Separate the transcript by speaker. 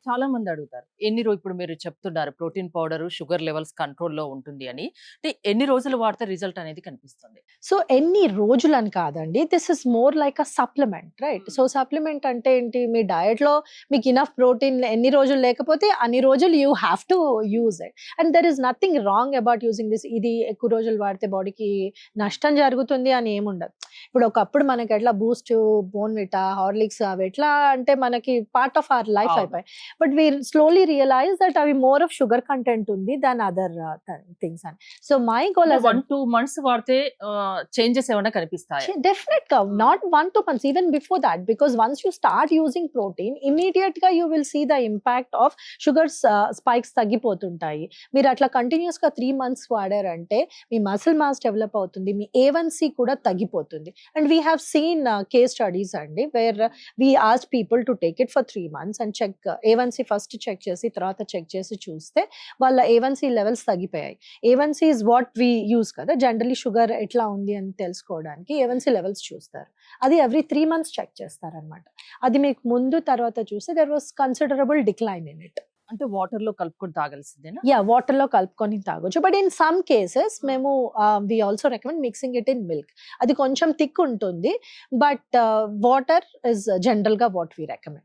Speaker 1: చాలా మంది అడుగుతారు. ఇప్పుడు మీరు చెప్తున్నారు ప్రోటీన్ పౌడరు షుగర్ లెవెల్స్ కంట్రోల్‌లో ఉంటుంది అని. అంటే ఎన్ని రోజులు వాడితే రిజల్ట్ అనేది కనిపిస్తుంది?
Speaker 2: సో ఎన్ని రోజులని కాదండి. This is more like a supplement right. So supplement అంటే ఏంటి? మీ డయట్‌లో మీకు ఇనఫ్ ప్రోటీన్ ఎన్ని రోజులు లేకపోతే అన్ని రోజులు you have to use it. And there is nothing wrong about using this. ఇది ఎక్కువ రోజులు వాడితే బాడీకి నష్టం జరుగుతుంది అని ఏముండదు. ఇప్పుడు ఒకప్పుడు మనకి ఎట్లా బూస్ట్, బోర్న్‌విటా, హార్లిక్స్ అవి ఎట్లా అంటే మనకి పార్ట్ ఆఫ్ అవర్ లైఫ్
Speaker 1: అవును.
Speaker 2: అయిపోయాయి. But we slowly realise that అవి మోర్ ఆఫ్ షుగర్ కంటెంట్ ఉంది దాన్ అదర్ థింగ్స్ అని. సో మై గోల్
Speaker 1: 1, 2 మంత్స్ వాడితే చేంజెస్ ఏమైనా కనిపిస్తాయా?
Speaker 2: definite not 1-2 months, even before that, because once you start using protein immediate గా you will see the impact of sugars spikes తగ్గిపోతుంటాయి. మీరు అట్లా continuous గా 3 months వాడారంటే మీ మసిల్ మాస్ డెవలప్ అవుతుంది, మీ A1C కూడా తగ్గిపోతుంది. And we have seen case studies అండి where we ask people to take it for 3 months and check A1C first check చేసి తర్వాత చెక్ చేసి చూస్తే వాళ్ళ A1C లెవెల్స్ తగ్గిపోయాయి. A1C is what we use కదా జనరల్లీ షుగర్ ఎట్లా ఉంది అని తెలుసుకోవడానికి A1C లెవెల్స్ చూస్తారు. అది ఎవ్రీ 3 months చెక్ చేస్తారనమాట. అది మీకు ముందు తర్వాత చూస్తే there was considerable decline in it.
Speaker 1: అంటే వాటర్‌లో కలుపుకొని తాగాల్సిందేనా?
Speaker 2: వాటర్‌లో కలుపుకొని తాగొచ్చు. బట్ ఇన్ సమ్ కేసెస్ మేము we also recommend mixing it in milk. అది కొంచెం థిక్ ఉంటుంది. బట్ వాటర్ ఇస్ జనరల్‌గా వాట్ వి రికమెండ్.